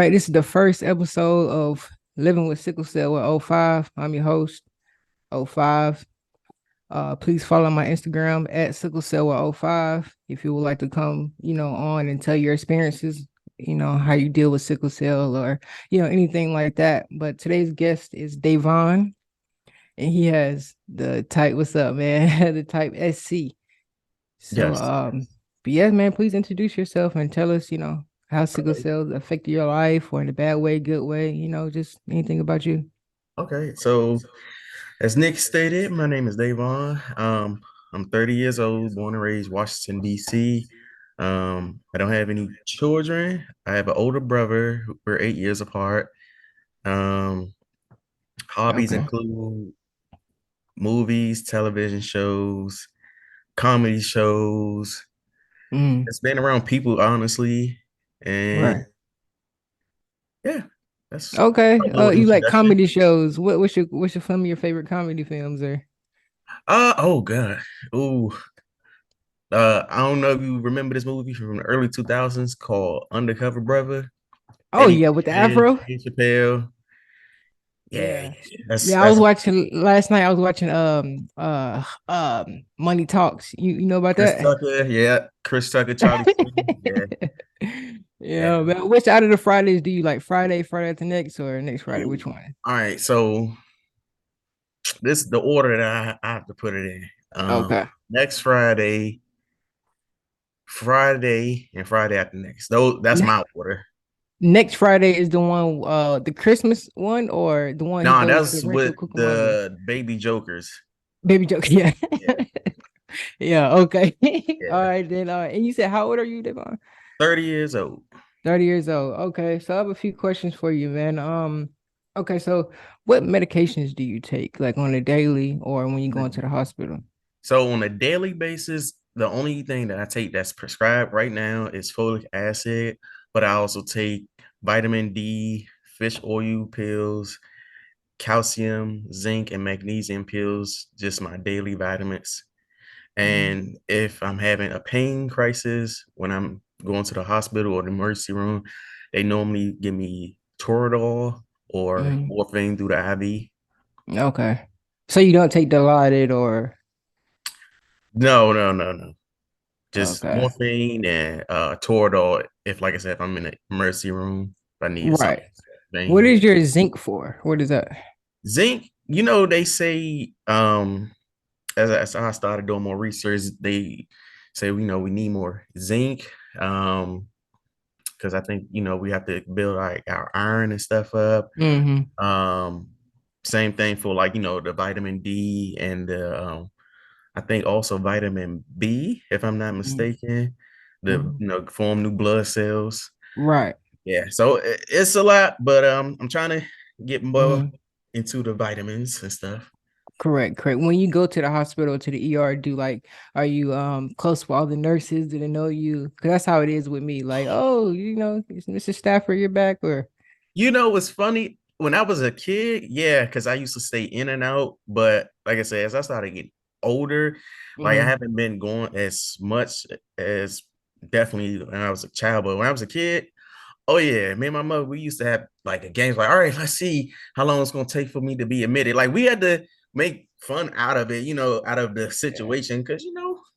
right, this is the first episode of Living with Sickle Cell with O5. I'm your host, O5. Please follow my Instagram at Sickle Cell with O5 if you would like to come, on and tell your experiences, how you deal with sickle cell or, anything like that. But today's guest is Davon, and he has the type, what's up, man? The type SC. So, Yes. but yeah, man, please introduce yourself and tell us, how sickle cells affected your life or in a bad way, good way, just anything about you. Okay. So, as Nick stated, my name is Davon. I'm 30 years old, born and raised Washington, D.C. I don't have any children. I have an older brother. We're 8 years apart. Um, Hobbies Okay. include movies, television shows, comedy shows. Mm, It's been around people, honestly. And right. yeah, that's Okay. a little You like introduction. comedy shows. What's your some of your favorite comedy films or Oh God. Ooh. I don't know if you remember this movie from the early 2000s called Undercover Brother. oh Eddie yeah, with the Murphy, afro? Dave Chappelle. Yeah, Yeah. that's Yeah, I was that's watching last night. I was watching Money Talks. You know about Chris that? Tucker. Yeah, Chris Tucker, Charlie Sheen. Yeah, yeah. Yeah, man. Which out of the Fridays do you like? Friday after next, or next Friday? Ooh. Which one? All right, so this is the order that I have to put it in. Okay. Next Friday, Friday, and Friday after next. Those that's Ne- my order. Next Friday is the one, the Christmas one, or the one he Nah, goes to that's Rancho with Cucamonga. the baby jokers. Baby joke. Yeah. Yeah, Yeah. Okay. All yeah. right then. All right. And you said how old are you, Devon? 30 years old. 30 years old. Okay. So I have a few questions for you, man. Okay. So what medications do you take, like on a daily or when you go into the hospital? So on a daily basis, the only thing that I take that's prescribed right now is folic acid, but I also take vitamin D, fish oil pills, calcium, zinc, and magnesium pills, just my daily vitamins. Mm, And if I'm having a pain crisis when I'm going to the hospital or the emergency room, they normally give me Toradol or mm. morphine through the IV. Okay. So you don't take Dilaudid or No, no, no, no. Just okay. morphine and Toradol. If, like I said, if I'm in the emergency room, if I need Right. something. What Vein. is your zinc for? What is that? Zinc, they say, as I started doing more research, they say, we need more zinc. Because I think, we have to build like our iron and stuff up. Mm-hmm. Um, Same thing for like, the vitamin D and the I think also vitamin B, if I'm not mistaken, the Mm-hmm. form new blood cells. Right. Yeah, so it's a lot, but I'm trying to get more Mm-hmm. into the vitamins and stuff. Correct, correct. When you go to the hospital to the ER, are you close with all the nurses? Do they know you? Because that's how it is with me. Like, oh, is Mr. Stafford, you're back, or It's funny when I was a kid, yeah, because I used to stay in and out. But like I said, as I started getting older, like I mm-hmm. haven't been going as much as definitely when I was a child. But when I was a kid, oh yeah, me and my mother, we used to have like a game, like, all right, let's see how long it's gonna take for me to be admitted. Like we had to make fun out of it, out of the Yeah. situation, because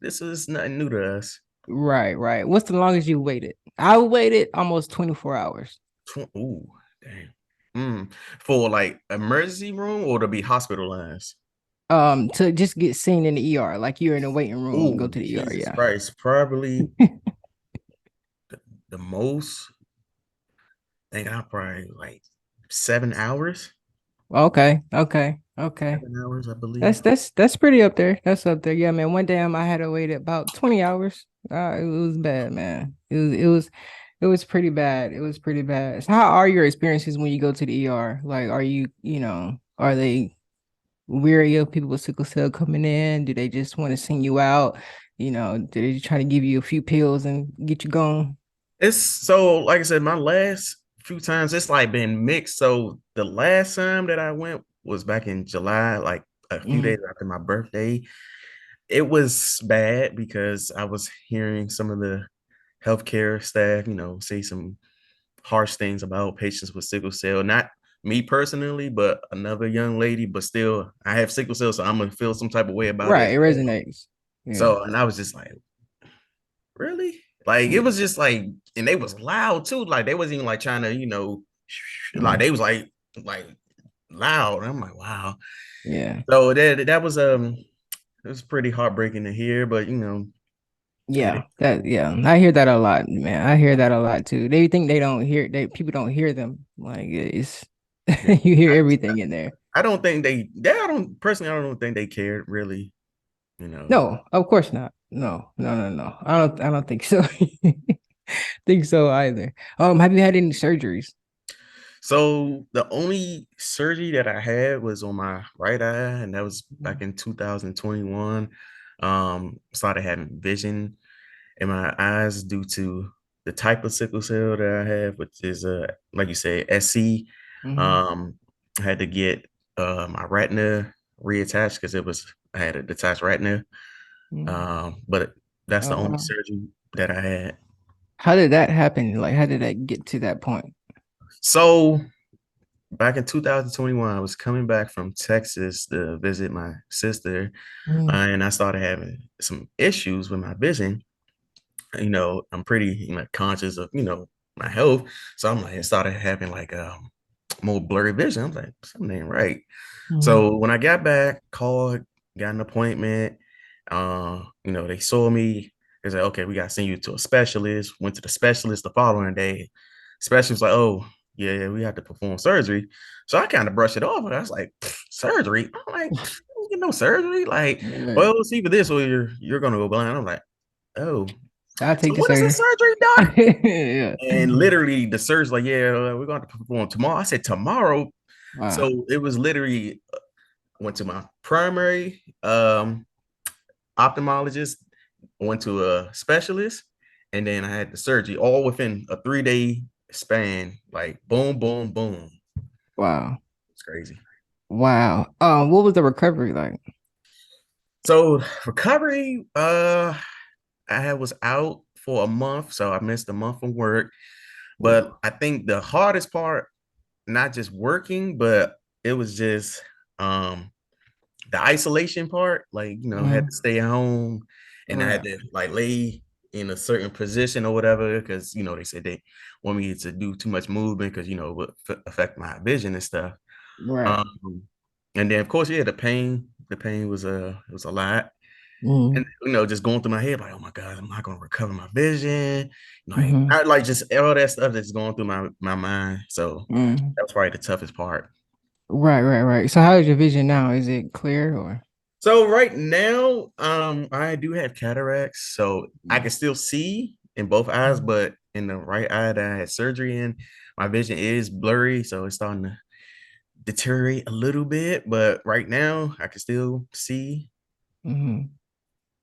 this is nothing new to us. Right, right. What's the longest you waited? I waited almost 24 hours. Ooh, damn. For like emergency room or to be hospitalized. To just get seen in the ER, like you're in a waiting room, go Ooh, to the ER. Jesus Yeah. Christ. Probably the most, I think I probably like 7 hours. Okay, okay, okay. 7 hours, I That's believe. that's that's pretty up there. That's up there. Yeah, man. One day I had to wait about 20 hours. It was bad, man. It was pretty bad. It was pretty bad. So how are your experiences when you go to the ER? Like, are they weary of people with sickle cell coming in? Do they just want to send you out? Do they try to give you a few pills and get you going? It's so, like I said, my last few times, it's like been mixed. So the last time that I went was back in July, like a few days Mm, after my birthday. It was bad because I was hearing some of the healthcare staff, say some harsh things about patients with sickle cell. Not me personally, but another young lady. But still, I have sickle cell, so I'm gonna feel some type of way about it Right, as it well. resonates. Yeah. So, and I was just like, really? Like it was just like, and they was loud too. Like they wasn't even like trying to, like Mm. they was like loud. And I'm like, wow. Yeah. So that was it was pretty heartbreaking to hear, but it Yeah, that yeah, I hear that a lot, man. I hear that a lot too. They think they don't hear they people don't hear them. Like it's is. you hear everything in there. I don't think I don't personally, I don't think they cared really, you know. No, of course not. No, no, no, no. I don't think so. Think so either. Have you had any surgeries? So the only surgery that I had was on my right eye, and that was back Mm, in 2021. Started having vision in my eyes due to the type of sickle cell that I have, which is like you said, SC. mm-hmm. Um, I had to get my retina reattached because I had a detached retina. Mm. But that's the Oh only wow. surgery that I had. How did that happen? Like how did that get to that point? So back in 2021, I was coming back from Texas to visit my sister, Mm, and I started having some issues with my vision. I'm pretty, conscious of, my health. So I'm like, I started having like more blurry vision. I'm like, something ain't right. mm, So when I got back, called, got an appointment, they saw me. They said, okay, we got to send you to a specialist. Went to the specialist the following day. Specialist was like, oh, yeah, yeah, we have to perform surgery. So I kind of brushed it off. And I was like, surgery? I'm like, "You get no surgery. Like, right. well, it's either this or you're gonna go blind. I'm like, oh, I'll so take the when is the surgery. surgery, doc? Yeah. And literally the surge's like, yeah, we're going to perform tomorrow. I said tomorrow. Wow. So it was literally went to my primary ophthalmologist, went to a specialist, and then I had the surgery all within a 3 day span. Like boom, boom, boom. Wow. It's crazy. Wow. What was the recovery like? So recovery, was out for a month, so I missed a month from work. But I think the hardest part, not just working, but it was just the isolation part. Like, I had to Mm, stay at home and I had right. to like lay in a certain position or whatever, because they said they want me to do too much movement because it would affect my vision and stuff. Right. Um, and then of course, yeah, the pain was it was a lot. And Mm, just going through my head, like, oh my God, I'm not gonna recover my vision. Like, mm-hmm, I like just all that stuff that's going through my mind. So mm. that was probably the toughest part. Right, right, right. So how is your vision now? Is it clear or? So right now, I do have cataracts, so I Mm, can still see in both eyes, mm, but in the right eye that I had surgery in, my vision is blurry, so it's starting to deteriorate a little bit. But right now, I can still see. mm.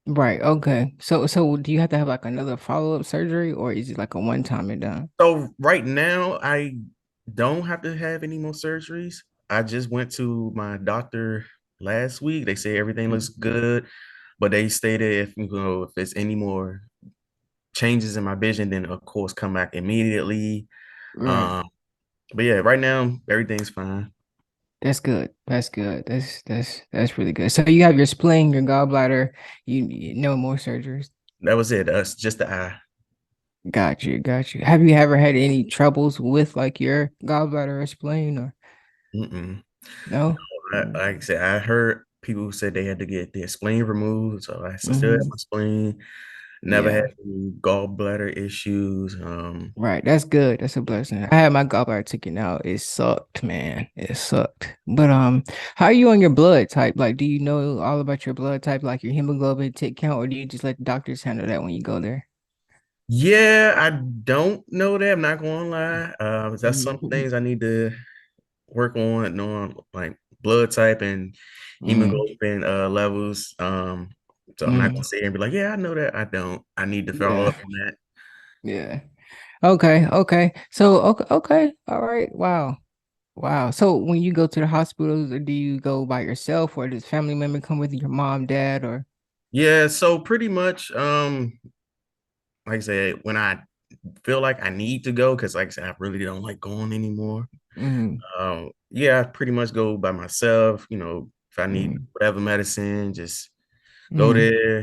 Right. Okay. So do you have to have like another follow-up surgery or is it like a one time and done? So right now, I don't have to have any more surgeries. I just went to my doctor last week. They say everything looks good, but they stated if there's any more changes in my vision, then of course come back immediately. Right. Um, but yeah, right now everything's fine. That's good. That's good. That's really good. So you have your spleen, your gallbladder, no more surgeries. That was it. That's just the eye. Got you, got you. Have you ever had any troubles with like your gallbladder or spleen or Mm-mm. no? Like I said, I heard people who said they had to get their spleen removed. So I still have Mm-hmm. my spleen. Never had Yeah. any gallbladder issues. Right. That's good. That's a blessing. I had my gallbladder taken out. It sucked, man. It sucked. But how are you on your blood type? Like, do you know all about your blood type, like your hemoglobin tick count, or do you just let the doctors handle that when you go there? Yeah, I don't know that. I'm not gonna lie. That's some things I need to work on, knowing like blood type and Mm, hemoglobin levels. So I'm not gonna mm, say and be like, yeah, I know that. I don't. I need to follow yeah. up on that. Yeah. Okay. Okay. So okay. Okay. All right. Wow. Wow. So when you go to the hospitals, or do you go by yourself, or does family member come with you, your mom, dad, or? Yeah, so pretty much, like I said, when I feel like I need to go because, like I said, I really don't like going anymore. Mm, Yeah, I pretty much go by myself. If I need mm, whatever medicine, just go mm, there,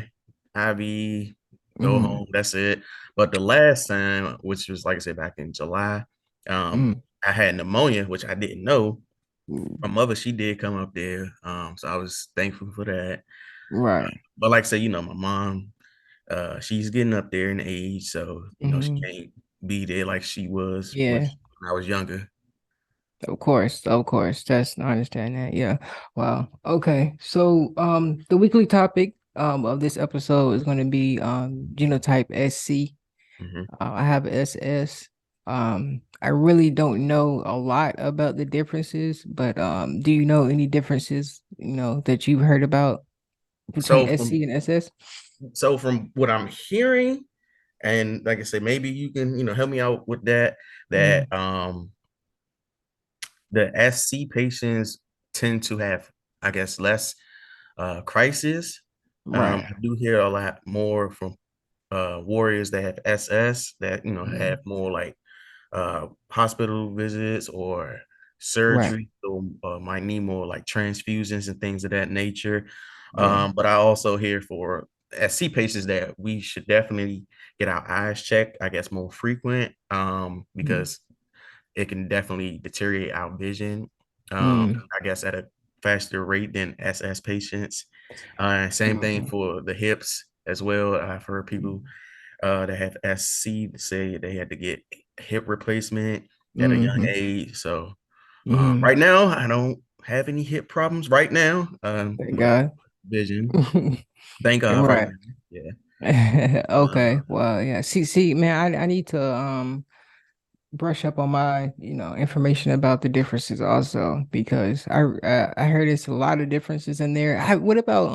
IV, go mm, home. That's it. But the last time, which was like I said back in July, mm, I had pneumonia, which I didn't know. My mm. mother, she did come up there, so I was thankful for that. Right. But like I say, my mom, she's getting up there in age, so she Hmm. can't be there like she was Yeah. when I was younger. Of course, of course. That's I understand that. Yeah. Wow. Okay. So the weekly topic of this episode is going to be genotype SC. Hmm. I have SS. I really don't know a lot about the differences, but do you know any differences, that you've heard about between So from SC and SS? so from what I'm hearing, and like I said, maybe you can help me out with that. Mm, That the SC patients tend to have, I guess, less crisis. right. I do hear a lot more from warriors that have SS that have Mm, more like hospital visits or right. surgery, so might need more like transfusions and things of that nature. Yeah. But I also hear for SC patients that we should definitely get our eyes checked, I guess, more frequent, Mm, because it can definitely deteriorate our vision, mm, I guess, at a faster rate than SS patients. Same thing mhm, for the hips as well. I've heard people that have SC say they had to get hip replacement at a young mhm, age. So mhm. right now, I don't have any hip problems right now. Thank My God. vision, thank God, right Right. now. Yeah. Okay. Uh, Well, yeah. See, man, I need to brush up on my, information about the differences also because I heard it's a lot of differences in there. What about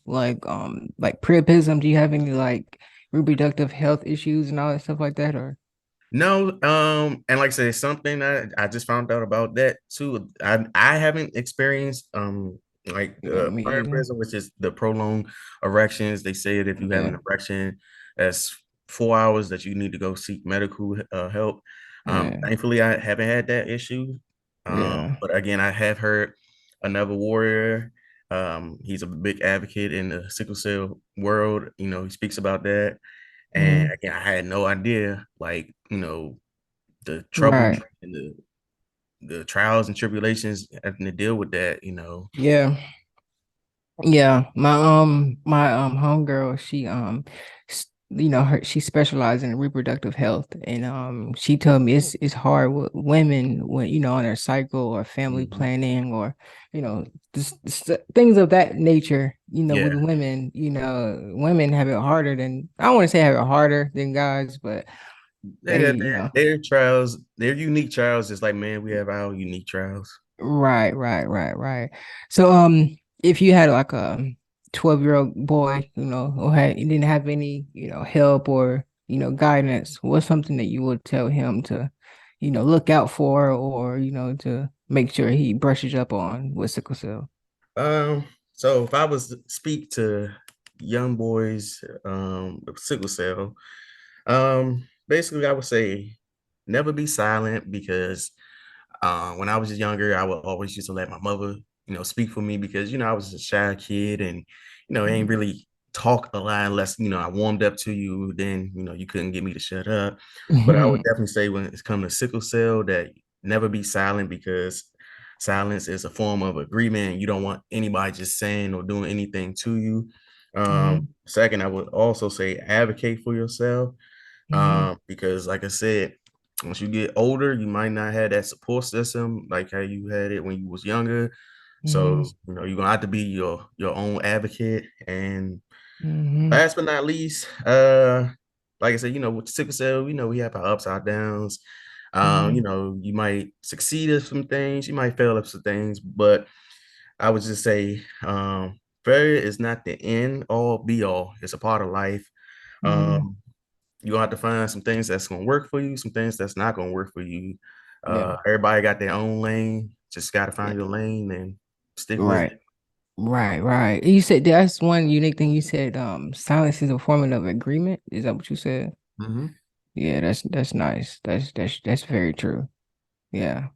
like priapism? Do you have any like reproductive health issues and all that stuff like that or No, and like I said, something that I just found out about that too. I haven't experienced like yeah, me either. priapism, which is the prolonged erections. They say that if you have an Yeah. erection that's 4 hours, that you need to go seek medical help. Yeah. Thankfully, I haven't had that issue. Yeah. But again, I have heard another warrior. He's a big advocate in the sickle cell world. He speaks about that. And Mm, again, I had no idea, like, the trouble right. and the trials and tribulations having to deal with that. Yeah. Yeah, my homegirl, she she specialized in reproductive health and she told me it's hard with women when on their cycle or family Mhm. planning or things of that nature, with Yeah. women, women have it harder than I don't want to say have it harder than guys, but They they, got their trials, their unique trials, just like, man, we have our unique trials. right, right, right, right. So, if you had like a 12-year-old boy, who he didn't have any, help or, guidance, what's something that you would tell him to, look out for or, to make sure he brushes up on with sickle cell? So if I was to speak to young boys with sickle cell, basically I would say never be silent because when I was younger, I would always used to let my mother, speak for me because, I was a shy kid and, I ain't Mhm. really talk a lot unless, I warmed up to you, then, you couldn't get me to shut up. But I would definitely say when it's come to sickle cell that never be silent because silence is a form of agreement. You don't want anybody just saying or doing anything to you. Mhm. Second, I would also say advocate for yourself Mhm. because like I said, once you get older, you might not have that support system like how you had it when you was younger. So, Mhm. you're gonna have to be your own advocate. And Mhm. last but not least, like I said, with sickle cell, we have our ups, our downs. Mhm. You might succeed at some things, you might fail at some things, but I would just say failure is not the end all be all. It's a part of life. Mhm. Um, you're gonna have to find some things that's gonna work for you, some things that's not gonna work for you. Yeah. Everybody got their own lane. Just gotta Yeah. find your lane and stick with it. Right. Right, right. You said that's one unique thing. You said silence is a form of agreement. Is that what you said? Mhm. Yeah, that's nice. That's very true. Yeah.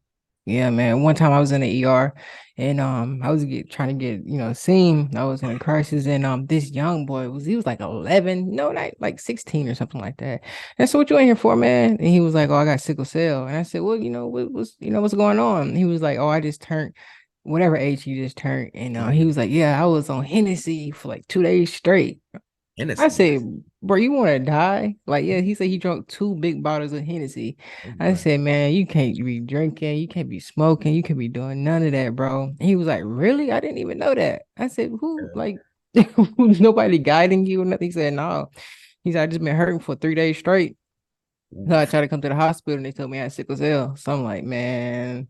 Yeah, man. One time I was in the ER and I was trying to get, seen. I was in a crisis and this young boy he was like 11, no, not like 16 or something like that. And so what you in here for, man? And he was like, "Oh, I got sickle cell." And I said, "Well, what's going on?" He was like, "Oh, I just turned whatever age he just turned." And he Mhm. was like, "Yeah, I was on Hennessy for like 2 days straight." I Hennessy. said, "Bro, you want to die?" Like, yeah, he said he drank 2 big bottles of Hennessy. Oh I boy. said, "Man, you can't be drinking, you can't be smoking, you can't be doing none of that, bro." And he was like, "Really? I didn't even know that." I said, "Who, Yeah. like, who's nobody guiding you or nothing?" He said, "No." He said, "I just been hurting for 3 days straight." So I Oof. tried to come to the hospital and they told me I had sickle cell. So I'm like, man,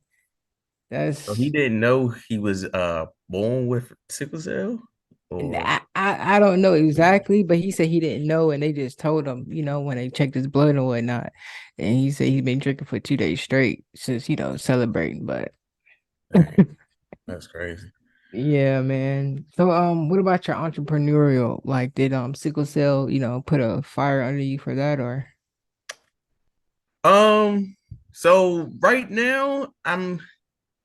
So he that's didn't know he was born with sickle cell, and or I don't know exactly, but he said he didn't know, and they just told him, when they checked his blood and whatnot. And he said he's been drinking for 2 days straight since, celebrating. But dang, that's crazy. yeah, man. So what about your entrepreneurial? Like, did sickle cell, put a fire under you for that or? Um, so right now I'm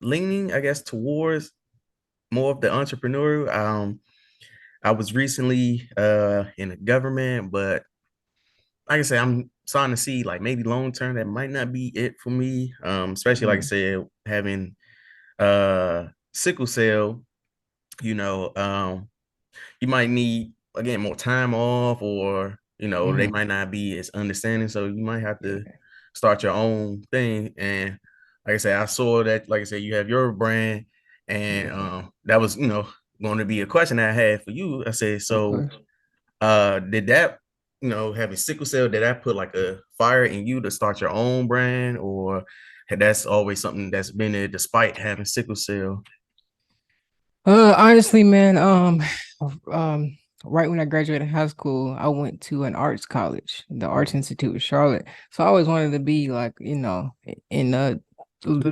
leaning, I guess, towards more of the entrepreneurial. I was recently in the government, but like I said, I'm starting to see like maybe long term that might not be it for me. Especially like I Mhm. said, having uh sickle cell, you know, you might need again more time off, or they Mhm. might not be as understanding, so you might have to Yeah, start your own thing. And like I said, I saw that, like I said, you have your brand, and yeah, that was going to be a question I had for you. I said, of so course. did that, having sickle cell, did that put like a fire in you to start your own brand, or that's always something that's been there despite having sickle cell? Honestly, man, um, right when I graduated high school, I went to an arts college, the Arts Institute of Charlotte. So I always wanted to be like, in the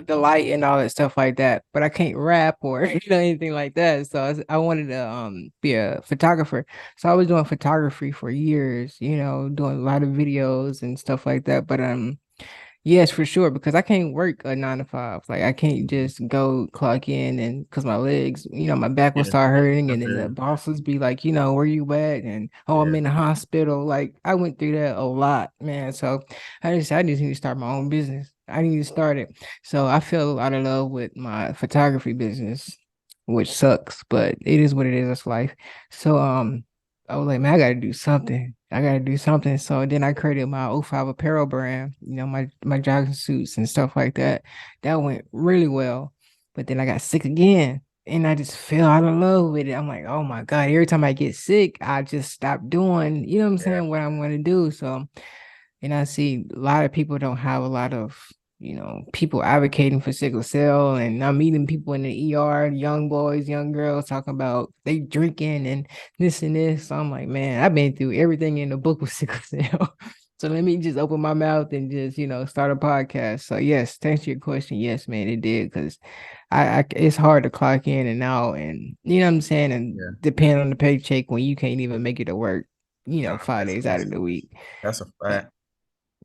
light and all that stuff like that. But I can't rap or anything like that. So I wanted to be a photographer. So I was doing photography for years, doing a lot of videos and stuff like that. But yes, for sure, because I can't work a 9 to 5. Like I can't Mhm. just go clock in and because my legs, my back will Yeah, start hurting I and then feel the you. bosses be like, where you at? And oh, I'm Yeah, in the hospital. Like I went through that a lot, man. So I just need to start my own business. I need to start it. So I fell out of love with my photography business, which sucks, but it is what it is. It's life. So I was like, man, I gotta do something. I gotta do something. So then I created my '05 apparel brand, my jogging suits and stuff like that. That went really well. But then I got sick again and I just fell out of love with it. I'm like, oh my God, every time I get sick, I just stop doing, what I'm yeah, saying, what I'm gonna do. So and I see a lot of people don't have a lot of, people advocating for sickle cell. And I'm meeting people in the ER, young boys, young girls talking about they drinking and this and this. So I'm like, man, I've been through everything in the book with sickle cell. So let me just open my mouth and just, start a podcast. So yes, to answer your question, yes, man, it did because it's hard to clock in and out, and you know what I'm saying, and yeah. depend on the paycheck when you can't even make it to work, Nah, 5 days out of the week. that's a fact.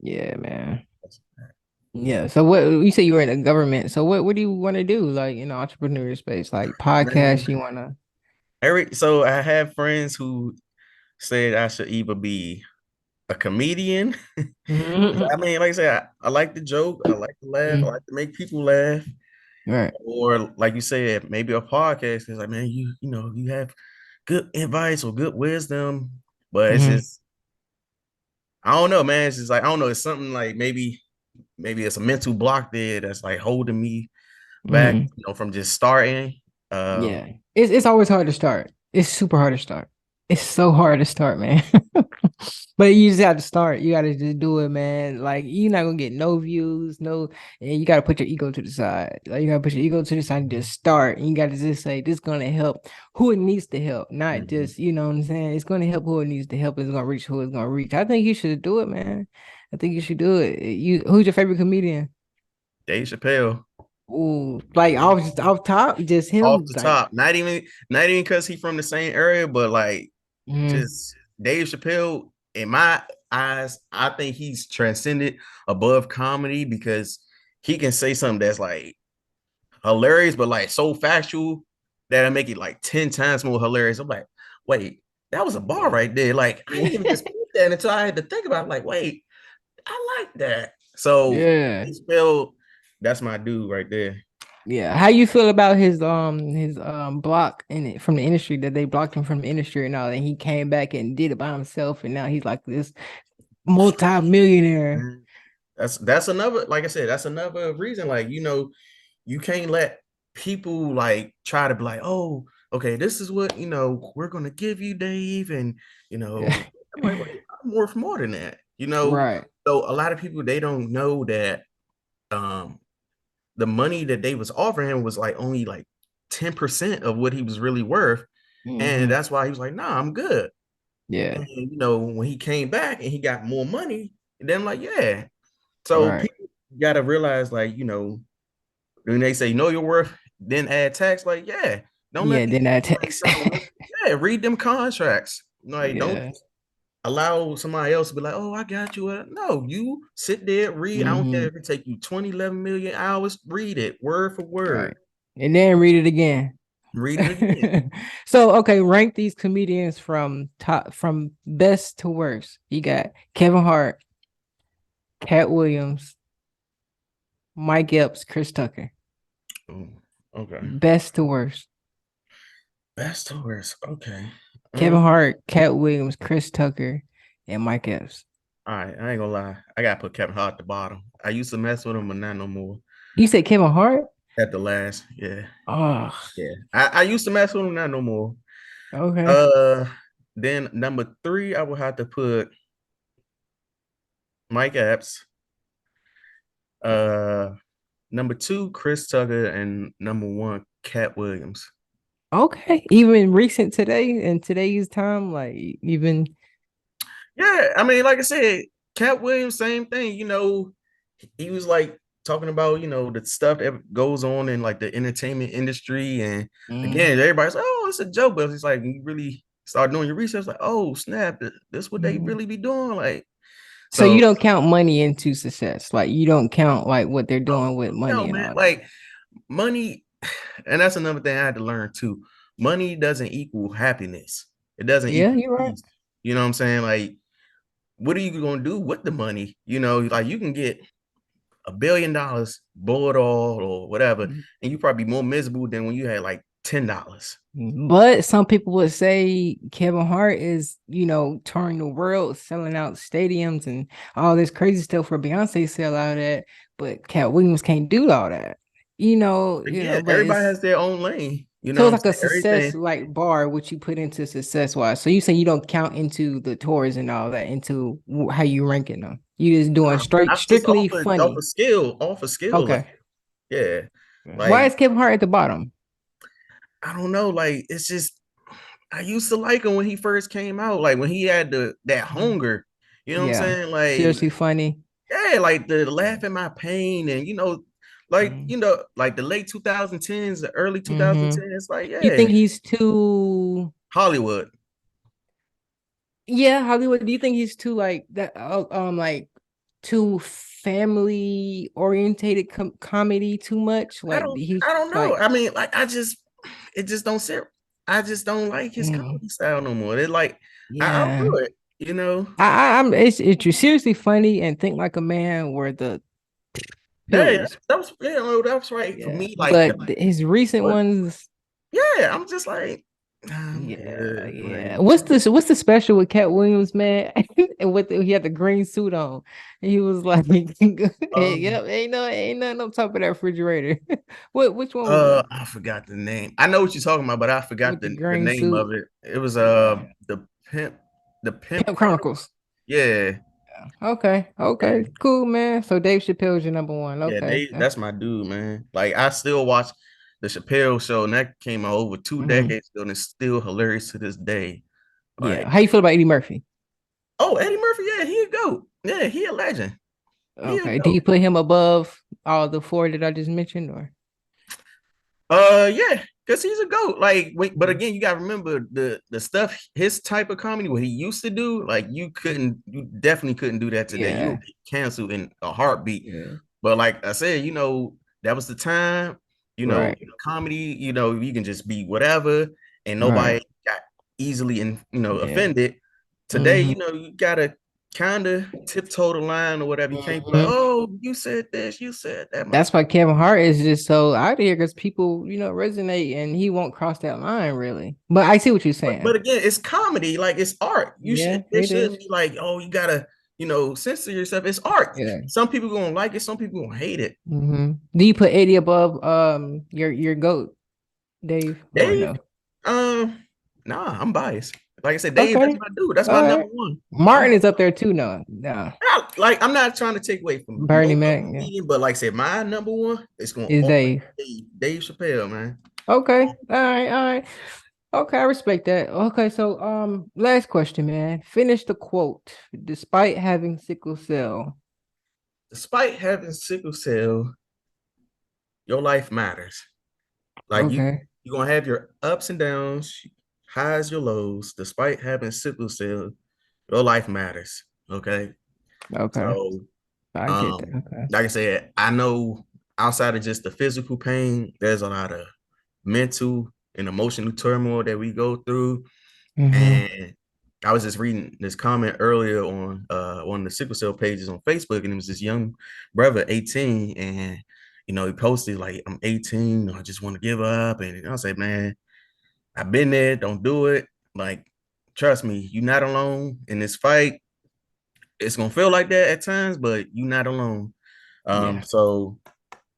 Yeah, man. That's a fact. Yeah. So what you say you were in the government. So what do you want to do like in the entrepreneurial space? Like podcast Man, you wanna so I have friends who said I should either be a comedian. Mhm. I mean, like I said, I like to joke, I like to laugh, I Mhm. like to make people laugh. Right. Or like you said, maybe a podcast is like, man, you have good advice or good wisdom, but it's Hmm. just I don't know, man. It's just like I don't know. It's something like maybe it's a mental block there that's like holding me back, Hmm. from just starting. Um, Yeah. It's always hard to start. It's super hard to start. It's so hard to start, man. But you just have to start. You gotta just do it, man. Like you're not gonna get no views, no, and you gotta put your ego to the side. Like you gotta put your ego to the side and just start. And you gotta just say this is gonna help who it needs to help, not mhm. just, what I'm saying. It's gonna help who it needs to help. It's gonna reach who it's gonna reach. I think you should do it, man. I think you should do it. Who's your favorite comedian? Dave Chappelle. Ooh, like off top, just Off him, the like. top. Not even because he's from the same area, but like Mhm. just Dave Chappelle in my eyes, I think he's transcended above comedy because he can say something that's like hilarious, but like so factual that I make it like 10 times more hilarious. I'm like, wait, that was a bar right there. Like, I Yeah. didn't even just put that until I had to think about it. Like, wait, I like that. So Yeah. he spelled that's my dude right there. Yeah. How you feel about his block in it from the industry that they blocked him from the industry and all, and he came back and did it by himself, and now he's like this multi-millionaire. Man, that's another, like I said, that's another reason. Like, you can't let people like try to be like, oh, okay, this is what we're gonna give you, Dave, and Yeah. I'm like, wait, I'm worth more than that, Right. So a lot of people they don't know that um the money that they was offering him was like only like 10% of what he was really worth. And Hmm. that's why he was like, nah, I'm good. And Yeah. when he came back and he got more money, then I'm like, yeah. So Right. people gotta realize, like, when they say know your worth, then add tax, like, yeah, don't let Yeah. these Then that people like text. try to yeah, read them contracts. Like, don't Yeah. allow somebody else to be like, oh, I got you. No, you sit there, read. I don't care Hmm. if it take you 20, 11 million hours, read it word for word. Right. And then read it again. Read it again. So okay, rank these comedians from best to worst. You got Kevin Hart, Cat Williams, Mike Epps, Chris Tucker. Oh, okay. Best to worst. Best to worst. Okay. Kevin Um, Hart, Cat Williams, Chris Tucker, and Mike Epps. all right, I ain't gonna lie. I gotta put Kevin Hart at the bottom. I used to mess with him, but not no more. You said Kevin Hart? At the last, yeah. Oh, Yeah. I used to mess with him, not no more. okay. Uh then number three, I would have to put Mike Epps. Uh Number two, Chris Tucker, and number one, Cat Williams. Okay. Even recent today in today's time, like even Yeah, I mean, like I said, Cat Williams, same thing. He was like talking about, the stuff that goes on in like the entertainment industry. And mm, again, everybody's like, oh, it's a joke. But it's like, when you really start doing your research, like, oh, snap, this what they mm. really be doing. Like, So you so, don't count money into success. Like you don't count like what they're oh, doing with money no, and man, all that. like money, and that's another thing I had to learn too. Money doesn't equal happiness. It doesn't Yeah, equal you're right. peace. You know what I'm saying? Like, what are you gonna do with the money? Like you can get $1 billion, blow it all or whatever, and you probably be more miserable than when you had like $10. But some people would say Kevin Hart is, touring the world, selling out stadiums and all this crazy stuff for Beyonce sell out at. But Cat Williams can't do all that. Again, But everybody it's has their own lane. You know so what it's I'm like a saying? success Everything. like bar which you put into success wise. So you say you don't count into the tours and all that into how you ranking them. You just doing straight I'm just strictly funny. off of skill. Like, Okay. yeah. Why Like, is Kevin Hart at the bottom? I don't know. Like, it's just I used to like him when he first came out. Like when he had that Mhm. hunger. You know what I'm Yeah. saying? Like, Seriously funny. yeah, like the laugh at my pain and like Mm-hmm. like the late 2010s, the early Mm-hmm. 2010s, like You yeah, think he's too Hollywood. yeah, Hollywood? Do you think he's too like that like too family orientated comedy too much? I Like don't he's I don't know. like I mean, like it just don't sit. I just don't like his mm, comedy style no more. It like I yeah. outgrew it. I'm it's seriously funny and think like a man were the Yeah, pillars. that was right for Yeah. me. Like But his recent but ones, yeah, I'm just like I'm yeah, good. yeah. Like What's the special with Cat Williams, man? And he had the green suit on. And he was like, hey, um yep, ain't nothing on top of that refrigerator. Which one was that? I forgot the name. I know what you're talking about, but I forgot With the the green name suit. of it. It was Yeah. the pimp the pimp Pimp chronicle. Chronicles. Yeah. Okay, Yeah. okay, cool, man. So Dave Chappelle's your number one. Yeah, Okay. that's my dude, man. Like I still watch the Chappelle show, and that came out over two Mhm. decades ago, and it's still hilarious to this day. Yeah. Like, How you feel about Eddie Murphy? oh, Eddie Murphy, yeah, he a goat. Yeah, he a legend. He a Okay. Do you goat. put him above all the four that I just mentioned, or Yeah, Because he's a goat. Like, wait, but again, you gotta remember the stuff, his type of comedy, what he used to do. Like, you definitely couldn't do that today. You'll Yeah, get canceled in a heartbeat. yeah, But like I said, that was the time. right, Comedy. You can just be whatever, and right, nobody got easily and yeah. offended. Today, Hmm. you gotta kind of tiptoe the line or whatever. You can't be like, Hmm. oh, you said this, you said that. That's why Kevin Hart is just so out here because people, resonate and he won't cross that line really. But I see what you're saying. But again, it's comedy, like it's art. Yeah, It it shouldn't is. be like, oh, you gotta, censor yourself. It's art. Yeah. Some people gonna like it, some people gonna hate it. Hmm. Do you put 80 above your goat, Dave, or Dave, no? nah, I'm biased. Like I said, Dave, that's Okay. my dude. That's my All number right. one. I'm Martin is up there too, no. No. I'm not trying to take away from no Bernie other Mac, yeah. comedian, but like I said, my number one is gonna Is always Dave. be Dave Chappelle, man. Okay. All right, all right. Okay, I respect that. Okay, so last question, man. Finish the quote. Despite having sickle cell. Despite having sickle cell, your life matters. Like Okay. you're gonna have your ups and downs, highs, your lows. Despite having sickle cell, your life matters. Okay. Okay. So, I get that. Okay. like I said, I know outside of just the physical pain, there's a lot of mental and emotional turmoil that we go through. Mm-hmm. And I was just reading this comment earlier on one of the sickle cell pages on Facebook, and it was this young brother, 18, and he posted like, "I'm 18, I just want to give up." And I said, "Man, I've been there. Don't do it. Like, trust me, you're not alone in this fight. It's gonna feel like that at times, but you're not alone." Yeah. So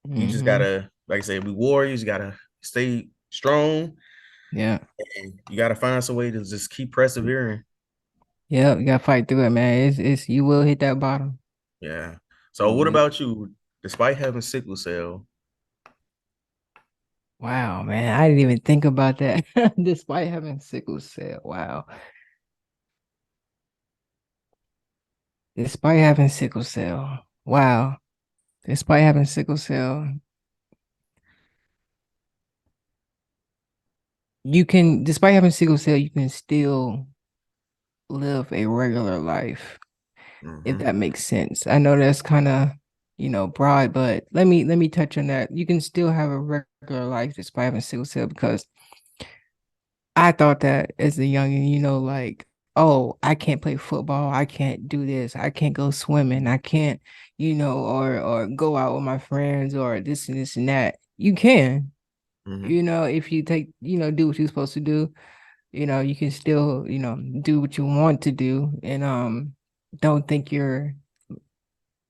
you just Mm-hmm. gotta, like I said, we warriors. You gotta stay strong, Yeah. and you gotta find some way to just keep persevering. Yeah. You gotta fight through it, man. It's you will hit that bottom. Yeah. So You what will. about you? Despite having sickle cell, Wow, man. I didn't even think about that. Despite having sickle cell. Wow. Despite having sickle cell. Wow. Despite having sickle cell. Despite having sickle cell, you can still live a regular life, if mm-hmm, that makes sense. I know that's kind of, broad, but let me touch on that. You can still have a regular life despite having sickle cell because I thought that as a youngin, like, oh, I can't play football, I can't do this, I can't go swimming, I can't, or go out with my friends or this and that. You can, mm-hmm, if you take, do what you're supposed to do, you can still, do what you want to do and don't think you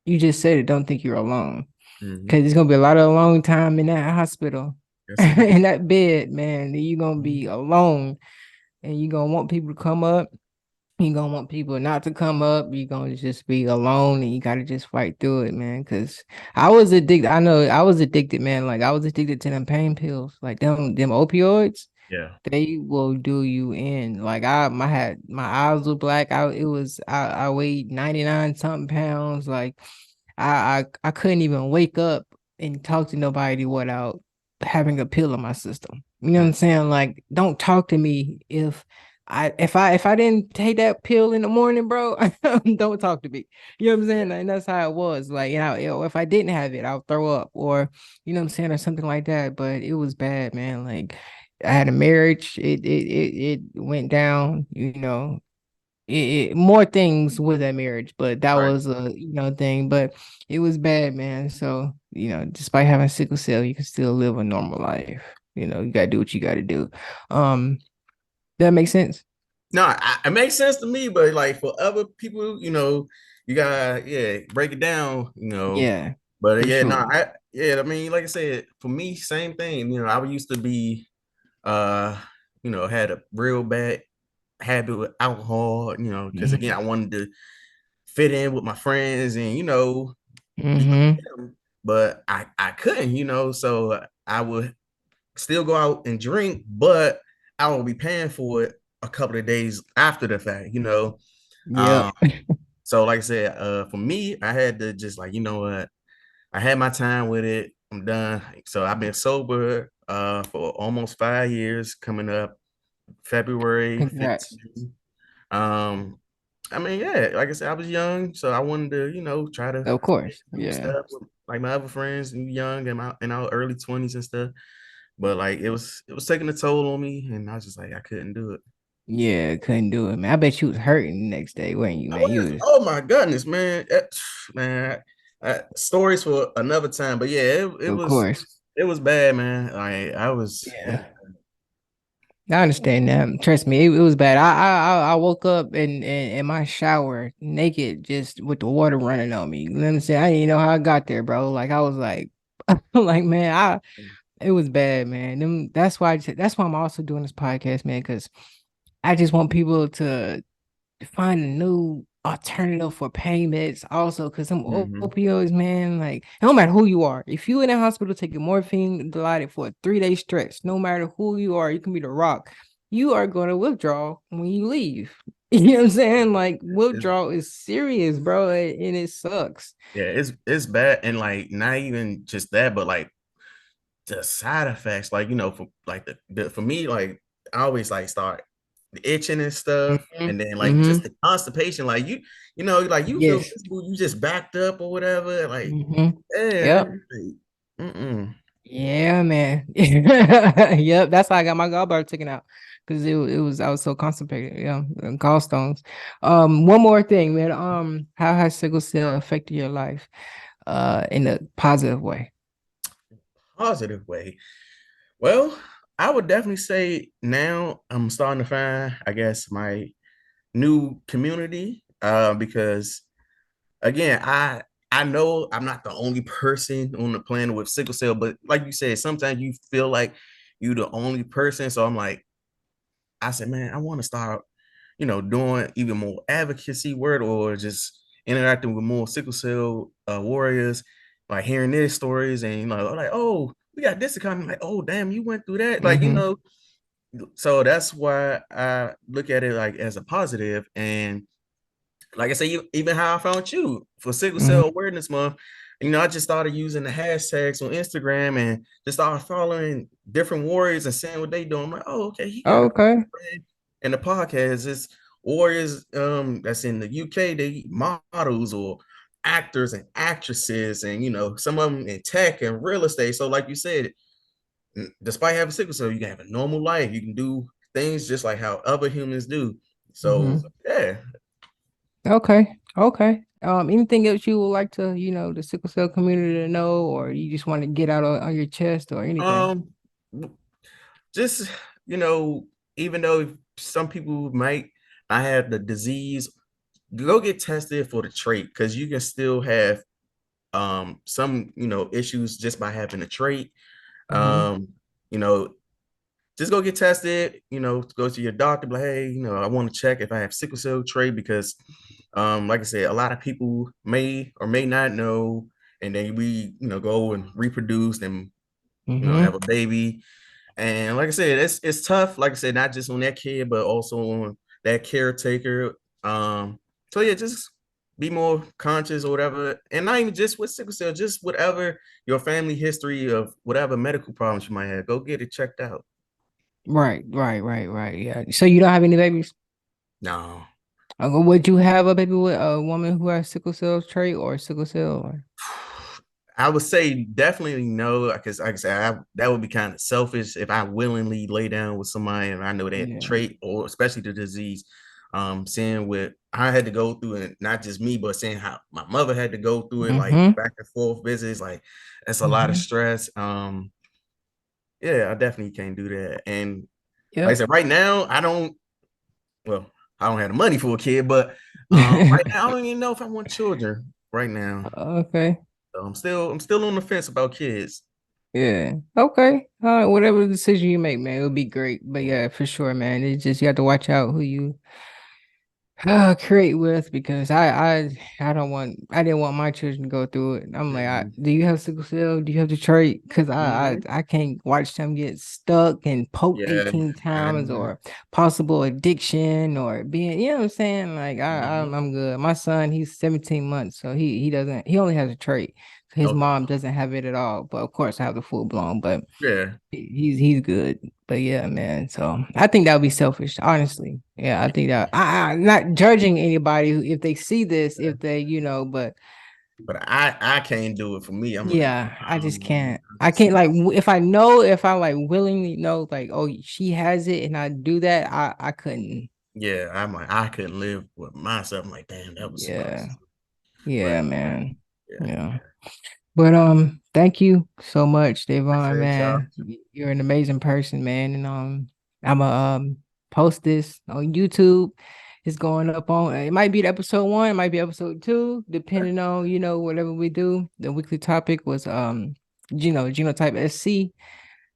just said it, don't think you're alone. mm-hmm. Cause it's gonna be a lot of alone time in that hospital, Yes, it is. in that bed, man. You're gonna Mhm. be alone and you're gonna want people to come up. You're gonna want people not to come up. You're gonna just be alone and you gotta just fight through it, man. Cause I was addicted. I know I was addicted, man. Like I was addicted to them pain pills, like them opioids. Yeah. They will do you in. Like my eyes were black. I weighed 99 something pounds. Like I couldn't even wake up and talk to nobody without having a pill in my system. You know what Mm, I'm saying? Like, don't talk to me if I didn't take that pill in the morning, bro. Don't talk to me. You know what I'm saying? And that's how it was. Like, if I didn't have it, I'll throw up, or you know what I'm saying, or something like that. But it was bad, man. Like, I had a marriage. It went down. More things with that marriage, but that right. was a thing. But it was bad, man. So despite having sickle cell, you can still live a normal life. You gotta do what you gotta do. Um, that makes sense. No, it makes sense to me, but like for other people, you gotta break it down, Yeah, But for yeah, no, sure. I mean, like I said, for me, same thing. I used to be uh, had a real bad habit with alcohol, because again, I Hmm. wanted to fit in with my friends and be Hmm. like them, but I couldn't, so I would still go out and drink, but I will be paying for it a couple of days after the fact, Yep. Um, so like I said, for me, I had to just like, you know what, I had my time with it. I'm done. So I've been sober for almost 5 years, coming up February Congrats. 15th. Um, I mean, yeah, like I said, I was young, so I wanted to, try to Of course. do Yeah. stuff with like my other friends, young and in our early 20s and stuff. But like it was taking a toll on me, and I was just like, I couldn't do it. Yeah, couldn't do it, man. I bet you was hurting the next day, weren't you, I man? You was, was, oh my goodness, man. Man, stories for another time. But yeah, it of was course. it was bad, man. Like I was, it Yeah. was. I understand that. Trust me, it was bad. I woke up in my shower naked, just with the water running on me. Let me say, I didn't even know how I got there, bro. Like I was like, like man, it was bad, man. That's why I'm also doing this podcast, man, because I just want people to find a new alternative for payments also because some Mhm. opioids, man, like no matter who you are, if you in a hospital taking morphine dilated for a 3 day stretch, no matter who you are, you can be the rock, you are going to withdraw when you leave. You know what I'm saying? Like It's, withdrawal is serious, bro, and it sucks. yeah, it's bad, and like not even just that, but like the side effects, like for like for me, like I always like start itching and stuff, Mm-hmm. and then like just Mm-hmm. the constipation, like like you feel Yes. miserable, you just backed up or whatever, like Mm-hmm. yeah, Yep. mm-mm. Yeah, man. Yep, that's why I got my gallbladder taken out because it was I was so constipated. Yeah, and gallstones. One more thing, man. How has sickle cell affected your life? In a positive way. Positive way. Well, I would definitely say now I'm starting to find, I guess, my new community. Because again, I know I'm not the only person on the planet with sickle cell, but like you said, sometimes you feel like you're the only person. So I'm like, I said, man, I want to start, doing even more advocacy work or just interacting with more sickle cell warriors, like hearing their stories and like, oh, we got this economy, like, oh, damn, you went through that, like, Mm-hmm. so that's why I look at it like as a positive. And like I say, even how I found you for Sickle Mm-hmm. Cell Awareness Month, I just started using the hashtags on Instagram and just started following different warriors and seeing what they doing. I'm like, oh, okay, he got a Okay. brand. And the podcast is warriors that's in the UK, they models or actors and actresses, and some of them in tech and real estate. So, like you said, despite having sickle cell, you can have a normal life. You can do things just like how other humans do. So Mm-hmm. yeah. Okay. Okay. Anything else you would like to, the sickle cell community to know, or you just want to get out on your chest or anything? Um, just you know, even though some people might not have the disease, go get tested for the trait because you can still have some issues just by having a trait. Mm-hmm. Um, you know, just go get tested. Go to your doctor, be like, hey, I want to check if I have sickle cell trait because, like I said, a lot of people may or may not know, and then we go and reproduce and have a Mm-hmm. baby. And like I said, it's tough. Like I said, not just on that kid, but also on that caretaker. So yeah, just be more conscious or whatever, and not even just with sickle cell, just whatever your family history of whatever medical problems you might have, go get it checked out. Right, right, right, right. Yeah. So you don't have any babies? No, Would you have a baby with a woman who has sickle cell trait or sickle cell? Or... I would say definitely no, because like I said, that would be kind of selfish if I willingly lay down with somebody and I know that Yeah. trait or especially the disease. Seeing what I had to go through, and not just me, but seeing how my mother had to go through it, like Mm-hmm. back and forth visits, like that's a lot of Mm-hmm. stress. Yeah, I definitely can't do that. And like I Yep. said, right now, well, I don't have the money for a kid, but right now, I don't even know if I want children right now. Okay. So I'm still on the fence about kids. Yeah. Okay. All right. Whatever decision you make, man, it'll be great. But yeah, for sure, man. It's just you have to watch out who you create with because I didn't want my children to go through it. I'm like, Mhm. do you have sickle cell? Do you have the trait? Because Mhm. I can't watch them get stuck and poked Yeah, 18 I times know. or possible addiction or being, you know what I'm saying? Like Mhm. I'm good. My son, he's 17 months, so he only has a trait. His Okay. mom doesn't have it at all, but of course I have the full blown. But Yeah. he's good. But yeah, man. So I think that would be selfish, honestly. Yeah, I think that I'm not judging anybody if they see this, if they, but But I can't do it for me. I'm like, yeah, I just I'm can't. I can't like if I like willingly know like, oh, she has it and I do that, I couldn't. yeah, I'm like, I couldn't live with myself. I'm like, damn, that was Yeah. sucks. But Yeah, man. yeah, Yeah. But thank you so much, Davon, appreciate y'all. man. You're an amazing person, man. And I'm gonna post this on YouTube. It's going up on it might be the episode one, it might be episode two, depending on, whatever we do. The weekly topic was genotype SC.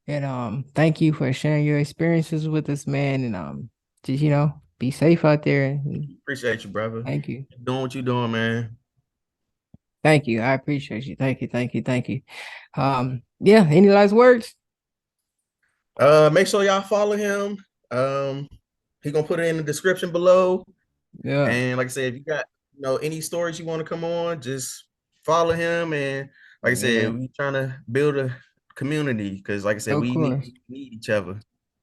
And thank you for sharing your experiences with us, man. And just be safe out there. And Appreciate you, brother. thank you. Keep doing what you doing, man. Thank you. I appreciate you. Thank you. Thank you. Thank you. Yeah, any last words? Make sure y'all follow him. He gonna put it in the description below. Yeah, And like I said, if you got any stories you want to come on, just follow him. And like I yeah, said, we trying to build a community because, like I said, of we course. need each other.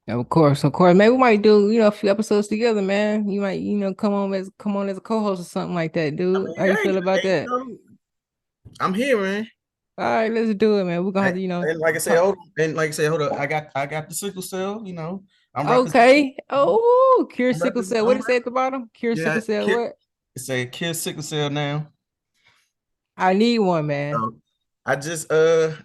Of course, of course. Maybe we might do, a few episodes together, man. You might, come on as a co-host or something like that, I dude. mean, How you feel about hey, that? I'm here, man. All right, let's do it, man. We're gonna have to, And like I said, talk. hold on. I got the sickle cell. I'm representing. Okay. Oh, cure I'm sickle representing. cell. What did it say at the bottom? Cure Yeah, sickle cell. What? it say kids sickle cell now. I need one, man. I just oh,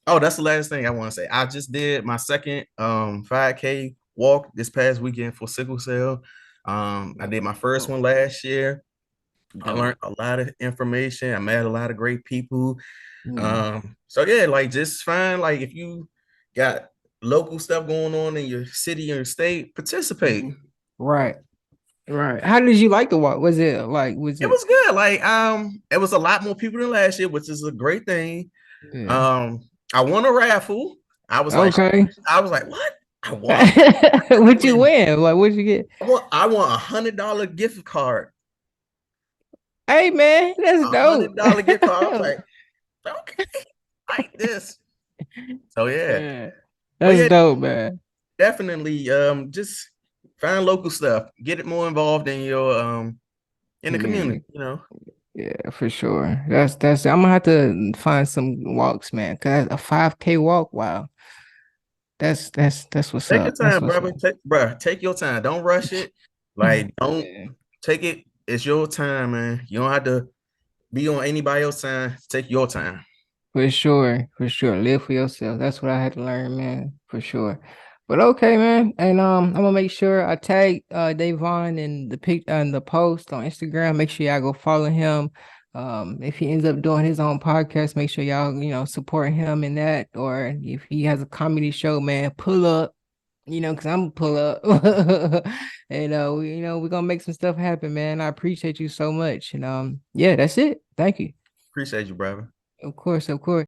that's the last thing I want to say. I just did my second 5K walk this past weekend for sickle cell. I did my first Oh, one last year. I oh, learned a lot of information. I met a lot of great people. yeah. So yeah, like just find like if you got local stuff going on in your city or state, participate. Mhm. Right. Right. How did you like the walk? Was It it? was good. Like it was a lot more people than last year, which is a great thing. Yeah. Um, I won a raffle. I was like, Okay. I was like, what? I won a What you win. win? Like, what you get? I want $100 gift card. Hey, man, that's A dope. hundred dollar gift card. I was like, okay, like this. So yeah. Yeah, But that's yeah, dope, man. definitely just find local stuff. Get it more involved in your in the community, Community. Yeah, for sure. That's. I'm gonna have to find some walks, man. Cause a 5K walk. Wow. That's what's Take your up. That's time, what's up. brother. Take your time. Don't rush it. Like, don't Yeah. take it. It's your time, man. You don't have to be on anybody else's time. Take your time. For sure, for sure. Live for yourself. That's what I had to learn, man. For sure. But okay, man. And I'm gonna make sure I tag Davon in the pic and the post on Instagram. Make sure y'all go follow him. If he ends up doing his own podcast, make sure y'all, support him in that. Or if he has a comedy show, man, pull up, because I'm pull up. And we're gonna make some stuff happen, man. I appreciate you so much. And yeah, that's it. Thank you. Appreciate you, brother. Of course, of course.